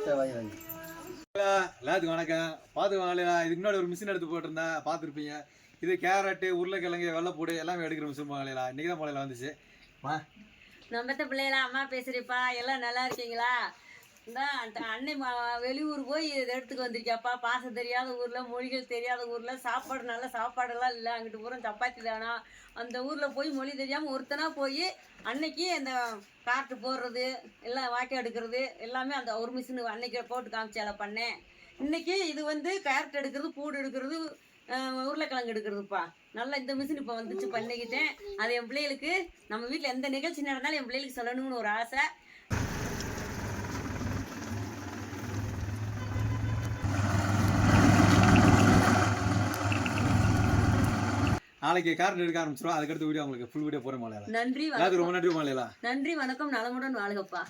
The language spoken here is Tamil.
எல்லாத்துக்கும் வணக்கம். பார்த்துக்கோங்களா, இதுக்கு முன்னாடி ஒரு மிஷின் எடுத்து போட்டிருந்தேன், பார்த்துருப்பீங்க. இது கேரட்டு, உருளைக்கிழங்கு, வெள்ளைப்பூடு எல்லாமே எடுக்கிற மிஷின் போகலையா. இன்றைக்கி தான் போகல வந்துச்சு. நம்ம பிள்ளைகளா அம்மா பேசுறிப்பா, எல்லாம் நல்லா இருக்கீங்களா? இந்த அன்னை வெளியூர் போய் இதை எடுத்துக்கு வந்திருக்கியாப்பா. பாசம் தெரியாத ஊரில், மொழிகள் தெரியாத ஊரில், சாப்பாடு நல்ல சாப்பாடெல்லாம் இல்லை. அங்கிட்டு பூரா சப்பாத்தி தானா. அந்த ஊரில் போய் மொழி தெரியாமல் ஒருத்தனாக போய் அன்னைக்கு அந்த கார்ட்டு போடுறது எல்லாம் வாக்கி எடுக்கிறது எல்லாமே அந்த ஒரு மிஷினு அன்னைக்கு போட்டு காமிச்சால பண்ணேன். இன்னைக்கு இது வந்து கேரட் எடுக்கிறது, பூடு எடுக்கிறது, உருளைக்கிழங்கு எடுக்கிறதுப்பா. நல்லா இந்த மிஷின் இப்போ வந்துச்சு, பண்ணிக்கிட்டேன். அது என் பிள்ளைகளுக்கு நம்ம வீட்டில் எந்த நிகழ்ச்சி நடந்தாலும் என் பிள்ளைகளுக்கு சொல்லணும்னு ஒரு ஆசை. நாளைக்கு கார்டு எடுக்க ஆரம்பிச்சிடும். அதுக்கடுத்து வீடியோ உங்களுக்கு ஃபுல் வீடியோ போகிற மாதிரி. நன்றி, ரொம்ப நன்றி மாலையா. நன்றி, வணக்கம், நலமுடன் வாழ்கப்பா.